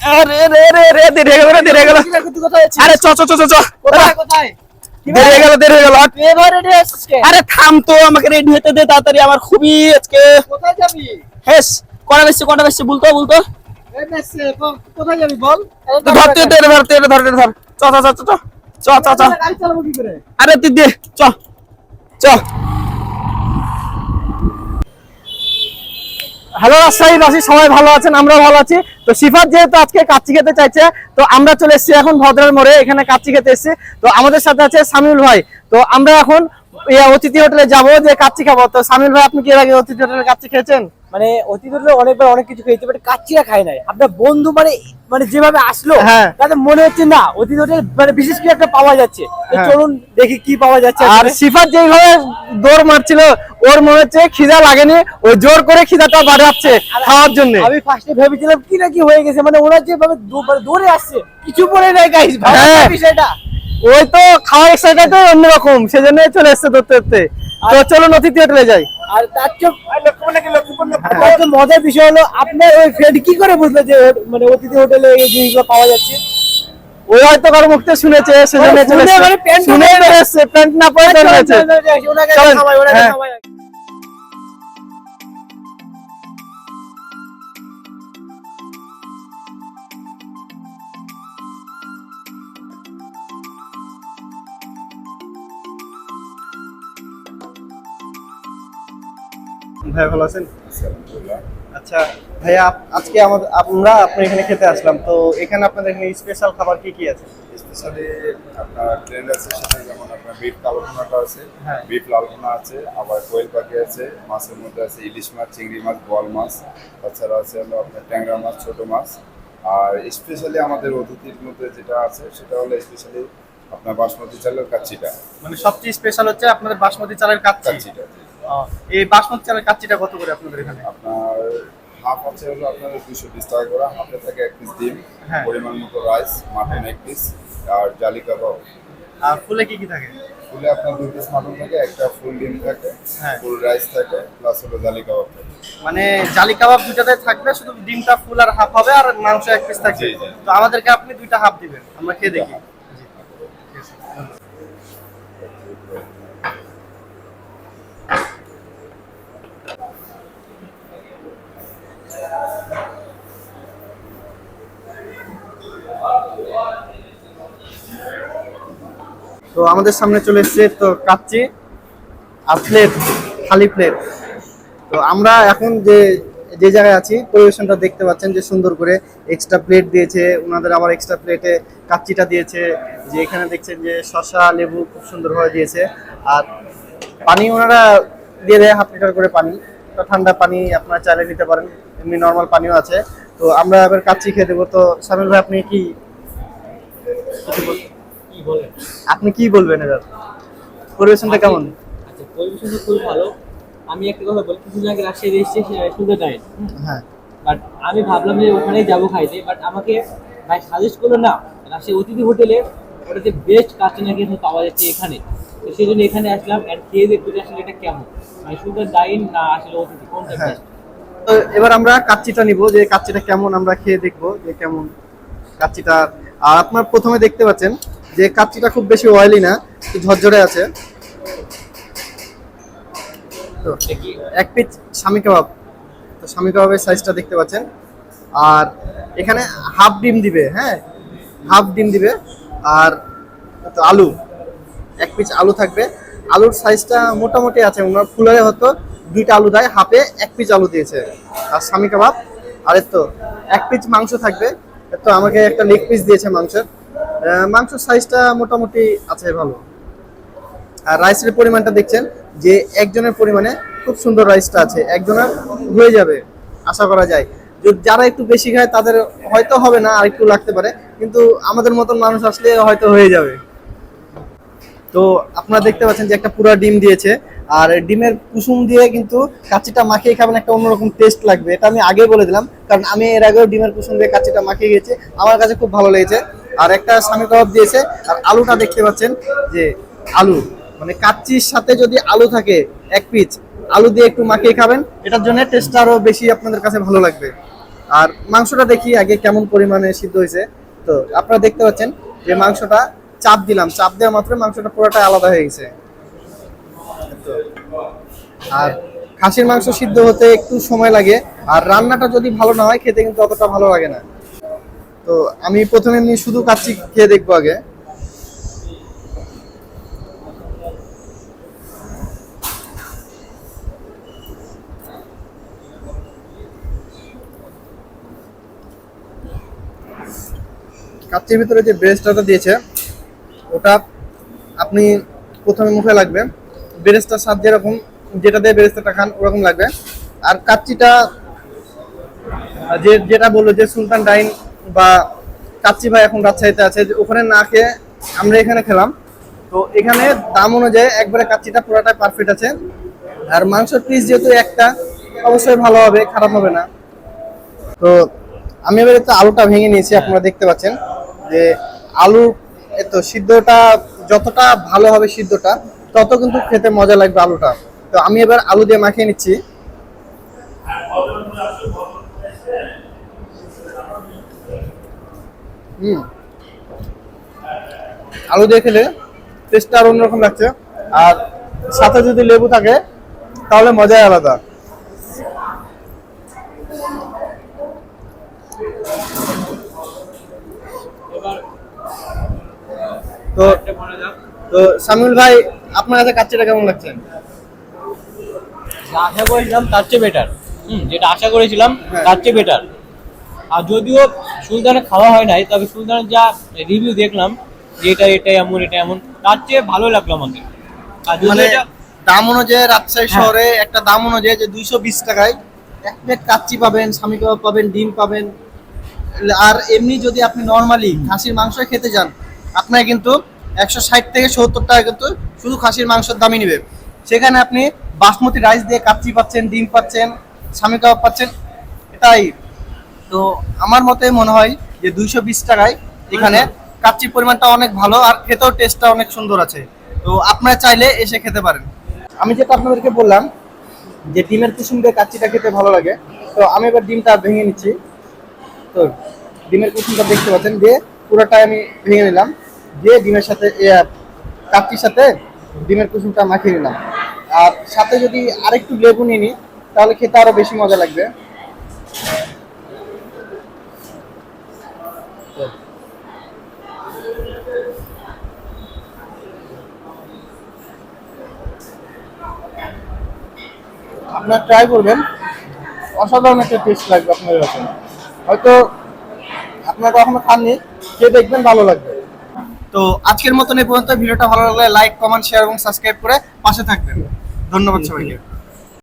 আরে রে রে রে দেরি হয়ে গেল দেরি হয়ে গেল। আরে চ চ চ চ চ কোথায় কোথায় দেরি হয়ে গেল দেরি হয়ে গেল। তুই এবার রেডি আছিস কে? আরে থাম তো, আমাকে রেডি হতে দে তাড়াতাড়ি, আমার খুবই আজকে কোথায় যাবি? হেস কটা বেশি বলতো এই মেসে কোথায় যাবি বল? ধরতে দে ধরতে দে ধর চ চ চ চ চ চ চ গাড়ি চালাবো কি করে? আরে তুই দে চ চ। হ্যালো রাজশাহীবাসী, সবাই ভালো আছেন? আমরাও ভালো আছি। তো সিফাত যেহেতু আজকে কাচ্চি খেতে চাইছে, তো আমরা চলে এসেছি এখন ভদ্রের মোড়ে, এখানে কাচ্চি খেতে এসেছি। তো আমাদের সাথে আছে সামিউল ভাই। তো আমরা এখন অতিথি হোটেলে যাবো যে কাচ্চি খাবো। তো সামিউল ভাই, আপনি কি এর আগে অতিথি হোটেলে কাচ্চি খেয়েছেন? মানে অতিথিরা অনেকবার অনেক কিছু খেয়েছে, বাট কাচ্চিরা খাই নাই। আপনার বন্ধু মানে মানে যেভাবে আসলো, হ্যাঁ। তাতে মনে হচ্ছে না অতিথি হোটেল মানে বিশেষ কিছু একটা পাওয়া যাচ্ছে। তো হ্যাঁ। চলুন দেখি কি পাওয়া যাচ্ছে। আর সিফাত যেভাবে দৌড় মারছিল, ওর মনে হচ্ছে খিদা লাগেনি, ও জোর করে খিদাটা বাড়াচ্ছে খাওয়ার জন্য। আমি ফার্স্টে ভেবেছিলাম কি না কি হয়ে গেছে, মানে ওরা যেভাবে দৌড়ে আসছে কিছু পরে নাই গাইস, হ্যাঁ। বিষয়টা ওই তো খাওয়ার এক্সাইটেড অন্যরকম, সেজন্য চলে এসছে ধরতে ধরতে। তো চলুন অতিথি হোটেলে যাই। আর তার চেয়ে মজার বিষয় হলো, আপনার ওই ফ্রেন্ড কি করে বুঝলো যে মানে অতিথি হোটেলে এই জিনিসগুলো পাওয়া যাচ্ছে? ওই হয়তো কারো মুখতে শুনেছে, সেজন্য চলে এসছে। মানে প্যান্ট শুনে চলে এসছে, প্যান্ট না পরে চলে এসেছে। ওনাকে চলেন। খাওয়াই, ওনাকে হ্যাঁ। খাওয়াই। ভাই ভালো আছেন? আচ্ছা ভাইয়া, আজকে আমরা আপনার এখানে খেতে আসলাম। তো এখানে আপনাদের এখানে স্পেশাল খাবার কি কি আছে? স্পেশালি আপনার ট্রেন্ড আছে, সেটা যেমন আপনার বিফ কালোভুনাটা আছে, হ্যাঁ। বিফ লালভুনা আছে, আবার কোয়েল পাখি আছে, মাছের মধ্যে আছে ইলিশ মাছ, চিংড়ি মাছ, বোয়াল মাছ, তাছাড়া আছে হলো আপনার ট্যাংরা মাছ, ছোট মাছ। আর স্পেশালি আমাদের অতিথির মধ্যে যেটা আছে সেটা হলো স্পেশালি আপনার বাসমতি চালের কাচ্চিটা। মানে সবচেয়ে স্পেশাল হচ্ছে আপনাদের বাসমতি চালের কাচ্চি। কাচ্চিটা এই বাসমতি চালের কাচ্চিটা কত করে আপনাদের এখানে? আপনার হাফ আছে হলো আপনার 220 টাকা করে, হাফে থাকে 1 পিস ডিম, হ্যাঁ। পরিমাণ মতো রাইস, মাটন 1 পিস, আর জালি কাবাব। আর ফুলে কি কি থাকে? ফুলে আপনার 2 পিস মাটন থাকে, একটা ফুল ডিম থাকে, হ্যাঁ। ফুল রাইস থাকে, প্লাস হলো জালি কাবাব থাকে। মানে জালি কাবাব দুটাতে থাকবে, শুধু ডিমটা ফুল আর হাফ হবে, আর মাংস 1 পিস থাকবে। জি, জি। তো আমাদেরকে আপনি দুইটা হাফ দিবেন, আমরা খেয়ে দেখি। তো আমাদের সামনে চলে এসেছে তো কাচ্চি আর প্লেট, খালি প্লেট। তো আমরা এখন যে যে জায়গায় আছি, পরিবেশনটা দেখতে পাচ্ছেন যে সুন্দর করে এক্সট্রা প্লেট দিয়েছে ওনাদের, আবার এক্সট্রা প্লেটে কাচ্চিটা দিয়েছে। যে এখানে দেখছেন যে শসা লেবু খুব সুন্দরভাবে দিয়েছে। আর পানি ওনারা দিয়ে দেয় 1/2 লিটার করে পানি। তো ঠান্ডা পানি আপনারা চাইলে নিতে পারেন, এমনি নর্মাল পানিও আছে। তো আমরা এবার কাচ্চি খেয়ে দেবো। তো সামিল ভাই, আপনি কি বলেন? আপনি কি বলবেন এবার? পরিবেশনটা কেমন? আচ্ছা, পরিবেশনটা খুব ভালো। আমি একটা কথা বলি, কিছুদিন আগে রাজশাহী এসেছি সুন্দর ডায়েট, হ্যাঁ। বাট আমি ভাবলাম যে ওখানেই যাবো খাইতে, বাট আমাকে ভাই সাজেস্ট করলো না রাজশাহী অতিথি হোটেলে ওটাতে বেস্ট কাচ্চি নাকি পাওয়া যাচ্ছে এখানে। তো সেই জন্য এখানে আসলাম অ্যান্ড খেয়ে দেখবো যে আসলে এটা কেমন, মানে সুন্দর ডাইন না আসলে অতিথি, কোনটা হ্যাঁ। বেস্ট। তো এবার আমরা কাচ্চিটা নিব, যে কাচ্চিটা কেমন আমরা খেয়ে দেখবো যে কেমন কাচ্চিটা। আর আপনার প্রথমে দেখতে পাচ্ছেন যে কাচ্চিটা খুব বেশি অয়েলি না, একটু ঝরঝরে আছে। তো দেখি 1 পিস স্বামী কাবাব। তো স্বামী কাবাবের সাইজটা দেখতে পাচ্ছেন। আর এখানে হাফ ডিম দিবে, হ্যাঁ হাফ ডিম দিবে। আর তো আলু, 1 পিস আলু থাকবে। আলুর সাইজটা মোটামুটি আছে, ওনার ফুলারে হয়তো 2টা আলু দেয়, হাফে 1 পিস আলু দিয়েছে। আর স্বামী কাবাব, আর তো 1 পিস মাংস থাকবে। তো আমাকে একটা লেগ পিস দিয়েছে মাংসের। মাংসের সাইজটা মোটামুটি আছে ভালো। আর রাইসের পরিমাণটা দেখছেন যে একজনের পরিমাণে খুব সুন্দর রাইসটা আছে, একজনের হয়ে যাবে আশা করা যায়। যারা একটু বেশি খায় তাদের হয়তো হবে না, আর একটু লাগতে পারে, কিন্তু আমাদের মতন মানুষ আসলে হয়তো হয়ে যাবে। তো আপনারা দেখতে পাচ্ছেন যে একটা পুরো ডিম দিয়েছে। আর ডিমের কুসুম দিয়ে কিন্তু কাচ্চিটা মাখিয়ে খাবেন, একটা অন্যরকম টেস্ট লাগবে। এটা আমি আগেই বলে দিলাম, কারণ আমি এর আগেও ডিমের কুসুম দিয়ে কাচ্চিটা মাখিয়ে গেছি, আমার কাছে খুব ভালো লেগেছে। আর একটা স্বামী কাবাব দিয়েছে। আর আলুটা দেখতে পাচ্ছেন যে আলু, মানে কাচ্চির সাথে যদি আলু থাকে 1 পিস, আলু দিয়ে একটু মাখিয়ে খাবেন, এটার জন্য টেস্টটা আরো বেশি আপনাদের কাছে ভালো লাগবে। আর মাংসটা দেখি আগে কেমন পরিমাণে সিদ্ধ হয়েছে। তো আপনারা দেখতে পাচ্ছেন যে মাংসটা চাপ দিলাম, চাপ দেওয়া মাত্র মাংসটা পুরোটা আলাদা হয়ে গেছে। আর খাসির মাংস সিদ্ধ হতে একটু সময় লাগে, আর রান্নাটা যদি ভালো না হয় খেতে কিন্তু অতটা ভালো লাগে না। তো আমি প্রথমে এমনি শুধু কাচ্চি খেয়ে দেখবো আগে। কাচ্চির ভিতরে যে ব্রেস্টটা দিয়েছে ওটা আপনি প্রথমে মুখে লাগবে, বেরেস্তার স্বাদ যেরকম, যেটা দিয়ে বেরেস্তাটা খান ওরকম লাগবে। আর কাচ্চিটা যেটা বললো যে সুলতান ডাইন বা কাচ্চি ভাই এখন রাজশাহীতে আছে, যে ওখানে না খেয়ে আমরা এখানে খেলাম। তো এখানে দাম অনুযায়ী একবারে কাচ্চিটা পুরোটাই পারফেক্ট আছে। আর মাংসের পিস যেহেতু একটা, অবশ্যই ভালো হবে, খারাপ হবে না। তো আমি এবারে তো আলুটা ভেঙে নিয়েছি, আপনারা দেখতে পাচ্ছেন যে আলু তো সিদ্ধটা যতটা ভালো হবে সিদ্ধটা তত কিন্তু খেতে মজা লাগবে আলুটা। তো আমি এবার আলু দিয়ে মাখিয়ে নিচ্ছি। আলু দিয়ে খেলে টেস্টটা আর অন্যরকম লাগছে, আর সাথে যদি লেবু থাকে তাহলে মজাই আলাদা। তো তো সামিউল ভাই, আপনার কাছে কাচ্চিটা কেমন লাগছে? যা আশা করেছিলাম তার চেয়ে বেটার। যেটা আশা করেছিলাম হ্যাঁ। তার চেয়ে বেটার। আর যদিও সুলতানের খাওয়া হয় নাই, তবে সুলতানের যা রিভিউ দেখলাম যে এটা এমন এটা এমন, তার চেয়ে ভালো লাগলো আমাকে। আর যদিও মানে এটা- দাম অনুযায়ী রাজশাহী হ্যাঁ। শহরে একটা দাম অনুযায়ী যে 220 টাকায় এক প্লেট কাচ্চি পাবেন, স্বামী কাবাব পাবেন, ডিম পাবেন। আর এমনি যদি আপনি নর্মালি খাসির মাংস খেতে যান, আপনার কিন্তু 160 থেকে 70 টাকা কিন্তু শুধু খাসির মাংসের দামই নেবে। সেখানে আপনি বাসমতি রাইস দিয়ে কাচ্চি পাচ্ছেন, ডিম পাচ্ছেন, স্বামী কাবাব পাচ্ছেন। এটাই তো আমার মতে মনে হয় যে 220 টাকায় এখানে কাচ্চির পরিমাণটা অনেক ভালো, আর খেতেও টেস্টটা অনেক সুন্দর আছে। তো আপনারা চাইলে এসে খেতে পারেন। আমি যেটা আপনাদেরকে বললাম যে ডিমের কুসুম দিয়ে কাচ্চিটা খেতে ভালো লাগে, তো আমি এবার ডিমটা ভেঙে নিচ্ছি। তো ডিমের কুসুমটা দেখতে পাচ্ছেন, দিয়ে পুরোটাই আমি ভেঙে নিলাম, দিয়ে ডিমের সাথে কাচ্চির সাথে ডিমের কুসুমটা মাখিয়ে নিলাম। আর সাথে যদি আরেকটু লেবু নিয়ে নিই তাহলে খেতে আরো বেশি মজা লাগবে। আপনারা ট্রাই করবেন, অসাধারণ একটা টেস্ট লাগবে আপনাদের কাছে। হয়তো আপনারা কখনো খাননি, খেয়ে দেখবেন ভালো লাগবে। তো আজকের মতন এই পর্যন্ত। ভিডিওটা ভালো লাগলে লাইক, কমেন্ট, শেয়ার এবং সাবস্ক্রাইব করে পাশে থাকবেন। ধন্যবাদ সবাইকে।